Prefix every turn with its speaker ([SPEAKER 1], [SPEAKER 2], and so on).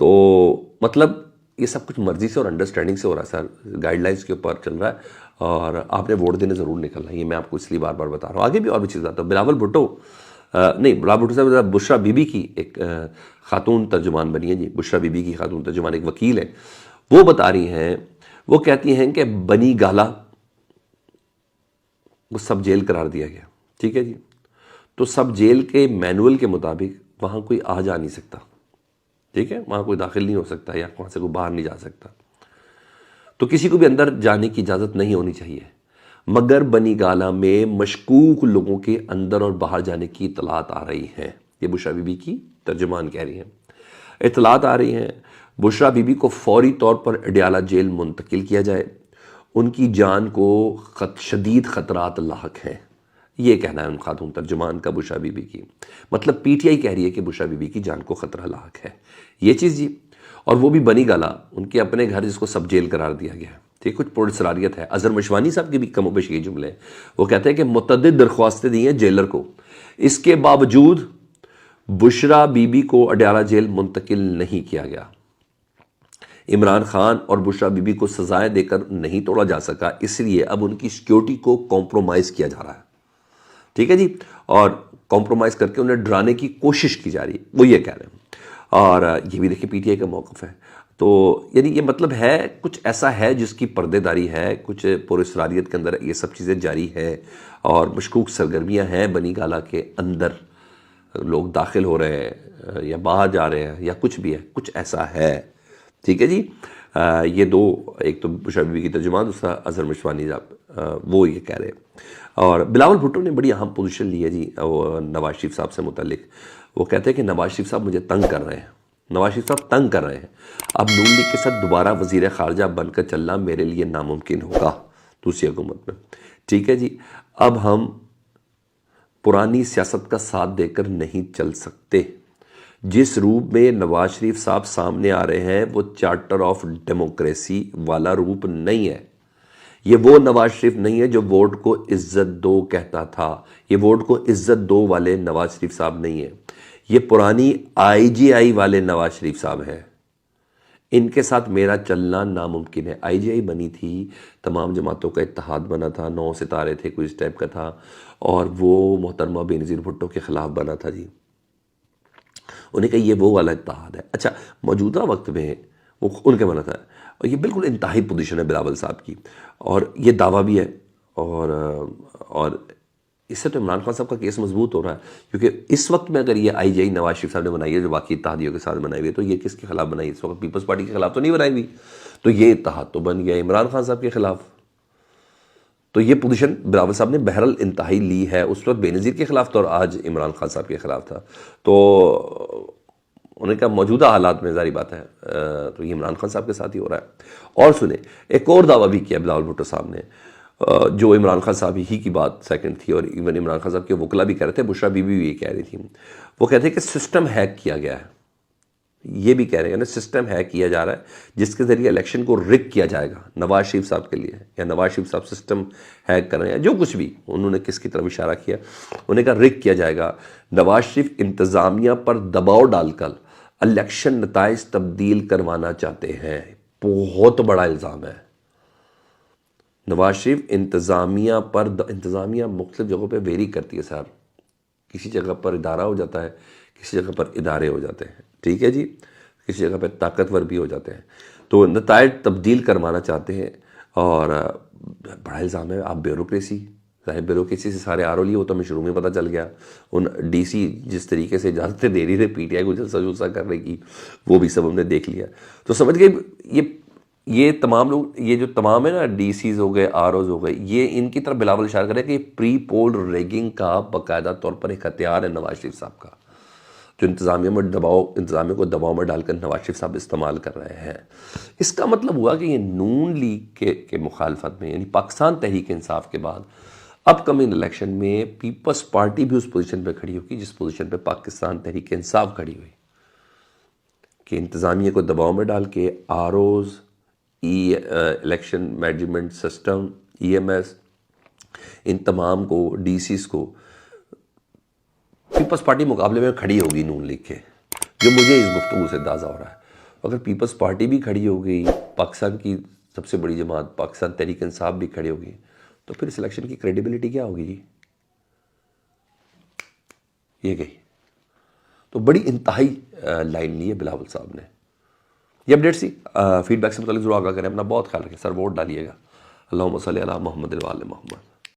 [SPEAKER 1] تو مطلب یہ سب کچھ مرضی سے اور انڈرسٹینڈنگ سے ہو رہا ہے سر، گائیڈ لائنس کے اوپر چل رہا ہے، اور آپ نے ووٹ دینے ضرور نکلنا ہے، یہ میں آپ کو اس لیے بار بار بتا رہا ہوں۔ آگے بھی اور بھی چیز بتاتا ہوں۔ بلاول بھٹو نہیں، بلاول بھٹو صاحب بشرا بی بی کی ایک خاتون ترجمان بنی ہے جی، بشرا بی بی کی خاتون ترجمان ایک وکیل ہے، وہ بتا رہی ہیں، وہ کہتی ہیں کہ بنی گالا وہ سب جیل قرار دیا گیا، ٹھیک ہے جی، تو سب جیل کے مینول کے مطابق وہاں کوئی آ جا نہیں سکتا، ٹھیک ہے، وہاں کوئی داخل نہیں ہو سکتا یا وہاں سے کوئی باہر نہیں جا سکتا، تو کسی کو بھی اندر جانے کی اجازت نہیں ہونی چاہیے، مگر بنی گالا میں مشکوک لوگوں کے اندر اور باہر جانے کی اطلاعات آ رہی ہیں، یہ بشرا بی بی کی ترجمان کہہ رہی ہیں، اطلاعات آ رہی ہیں، بشرا بی بی کو فوری طور پر اڈیالہ جیل منتقل کیا جائے، ان کی جان کو شدید خطرات لاحق ہیں، یہ کہنا ہے ان خاتون ترجمان کا بشرا بی بی کی، مطلب پی ٹی آئی کہہ رہی ہے کہ بشرا بی بی کی جان کو خطرہ لاحق ہے، یہ چیز جی، اور وہ بھی بنی گالا، ان کے اپنے گھر جس کو سب جیل قرار دیا گیا ہے، ٹھیک، کچھ پراسراریت ہے۔ اظہر مشوانی صاحب کے بھی کم و بیش یہ جملے ہیں، وہ کہتے ہیں کہ متعدد درخواستیں دی ہیں جیلر کو، اس کے باوجود بشرا بی بی کو اڈیالہ جیل منتقل نہیں کیا گیا، عمران خان اور بشرا بی بی کو سزائیں دے کر نہیں توڑا جا سکا، اس لیے اب ان کی سیکیورٹی کو کمپرومائز کیا جا رہا ہے، ٹھیک ہے جی، اور کمپرومائز کر کے انہیں ڈرانے کی کوشش کی جا رہی ہے، وہ یہ کہہ رہے ہیں، اور یہ بھی دیکھیں پی ٹی آئی کا موقف ہے، تو یعنی یہ مطلب ہے کچھ ایسا ہے جس کی پردے داری ہے، کچھ پراسراریت کے اندر یہ سب چیزیں جاری ہے، اور مشکوک سرگرمیاں ہیں بنی گالا کے اندر، لوگ داخل ہو رہے ہیں یا باہر جا رہے ہیں یا کچھ بھی ہے، کچھ ایسا ہے، ٹھیک ہے جی۔ یہ دو، ایک تو بشرا بی بی کی ترجمان، دوسرا اظہر مشوانی صاحب، وہ یہ کہہ رہے ہیں، اور بلاول بھٹو نے بڑی اہم پوزیشن لی ہے جی نواز شریف صاحب سے متعلق، وہ کہتے ہیں کہ نواز شریف صاحب مجھے تنگ کر رہے ہیں، نواز شریف صاحب تنگ کر رہے ہیں، اب نون لیگ کے ساتھ دوبارہ وزیر خارجہ بن کر چلنا میرے لیے ناممکن ہوگا دوسری حکومت میں، ٹھیک ہے جی، اب ہم پرانی سیاست کا ساتھ دے کر نہیں چل سکتے، جس روپ میں نواز شریف صاحب سامنے آ رہے ہیں وہ چارٹر آف ڈیموکریسی والا روپ نہیں ہے، یہ وہ نواز شریف نہیں ہے جو ووٹ کو عزت دو کہتا تھا، یہ ووٹ کو عزت دو والے نواز شریف صاحب نہیں ہیں، یہ پرانی آئی جی آئی والے نواز شریف صاحب ہیں، ان کے ساتھ میرا چلنا ناممکن ہے۔ آئی جی آئی بنی تھی، تمام جماعتوں کا اتحاد بنا تھا، 9 ستارے تھے، کوئی اس ٹائپ کا تھا، اور وہ محترمہ بینظیر بھٹو کے خلاف بنا تھا جی، انہیں کہا یہ وہ والا اتحاد ہے۔ اچھا، موجودہ وقت میں وہ ان کے بنا تھا، اور یہ بالکل انتہائی پوزیشن ہے بلاول صاحب کی، اور یہ دعویٰ بھی ہے، اور اس سے تو عمران خان صاحب کا کیس مضبوط ہو رہا ہے، کیونکہ اس وقت میں اگر یہ آئی جی آئی نواز شریف صاحب نے بنائی ہے جو باقی اتحادیوں کے ساتھ بنائی ہوئی ہے، تو یہ کس کے خلاف بنائی ہے؟ اس وقت پیپلز پارٹی کے خلاف تو نہیں بنائی ہوئی، تو یہ اتحاد تو بن گیا عمران خان صاحب کے خلاف، تو یہ پوزیشن بلاول صاحب نے بہرحال انتہائی لی ہے، اس وقت بے نظیر کے خلاف تھا اور آج عمران خان صاحب کے خلاف تھا، تو انہیں کہا موجودہ حالات میں ظاہری بات ہے تو یہ عمران خان صاحب کے ساتھ ہی ہو رہا ہے۔ اور سنیں، ایک اور دعویٰ بھی کیا بلاول بھٹو صاحب نے، جو عمران خان صاحب ہی کی بات سیکنڈ تھی، اور ایون عمران خان صاحب کے وکلا بھی کہہ رہے تھے، بشرا بی بی بھی یہ کہہ رہی تھی، وہ کہتے ہیں کہ سسٹم ہیک کیا گیا ہے، یہ بھی کہہ رہے ہیں نا، سسٹم ہیک کیا جا رہا ہے جس کے ذریعے الیکشن کو رگ کیا جائے گا نواز شریف صاحب کے لیے، یا نواز شریف صاحب سسٹم ہیک کر رہے ہیں، جو کچھ بھی انہوں نے کس کی طرف اشارہ کیا، انہیں کہا رگ کیا جائے گا، نواز شریف انتظامیہ پر دباؤ ڈال کر الیکشن نتائج تبدیل کروانا چاہتے ہیں، بہت بڑا الزام ہے۔ نواز شریف انتظامیہ مختلف جگہوں پہ ویری کرتی ہے صاحب، کسی جگہ پر ادارہ ہو جاتا ہے، کسی جگہ پر ادارے ہو جاتے ہیں، ٹھیک ہے جی، کسی جگہ پہ طاقتور بھی ہو جاتے ہیں، تو نتائج تبدیل کروانا چاہتے ہیں، اور بڑا الزام ہے۔ آپ بیوروکریسی، ظاہر بیوروکریسی سے سارے آر او لیے، وہ تو ہمیں شروع میں پتہ چل گیا، ان ڈی سی جس طریقے سے اجازتیں دے رہی تھے پی ٹی آئی کو جلسہ جلسہ کرنے کی، وہ بھی سب ہم نے دیکھ لیا، تو سمجھ گئے یہ تمام لوگ، یہ جو تمام ہے نا، ڈی سیز ہو گئے، آر اوز ہو گئے، یہ ان کی طرف بلاول اشارہ کرے کہ یہ پری پول ریگنگ کا باقاعدہ طور پر ایک ہتھیار ہے نواز شریف صاحب کا، جو انتظامیہ کو دباؤ میں ڈال کر نواز شریف صاحب استعمال کر رہے ہیں۔ اس کا مطلب ہوا کہ یہ نون لیگ کے مخالفت میں، یعنی پاکستان تحریک انصاف کے بعد اپ کمنگ الیکشن میں پیپلز پارٹی بھی اس پوزیشن پہ کھڑی ہوگی جس پوزیشن پہ پاکستان تحریک انصاف کھڑی ہوئی، کہ انتظامیہ کو دباؤ میں ڈال کے R Os, election management system, E M S, ان تمام کو، ڈی سیز کو، پیپلز پارٹی مقابلے میں کھڑی ہوگی نون لیگ کے، جو مجھے اس گفتگو سے اندازہ ہو رہا ہے۔ اگر پیپلز پارٹی بھی کھڑی ہو گئی، پاکستان کی سب سے بڑی جماعت پاکستان تحریک انصاف بھی کھڑی ہوگی، تو پھر اس الیکشن کی کریڈیبلٹی کیا ہوگی جی؟ یہ گئی. تو بڑی انتہائی لائن لی ہے بلاول صاحب نے. یہ اپڈیٹ سی فیڈ بیک سے متعلق ضرور آگاہ کریں. اپنا بہت خیال رکھیں سر، ووٹ ڈالیے گا. اللہم صلی علی محمد و آل محمد.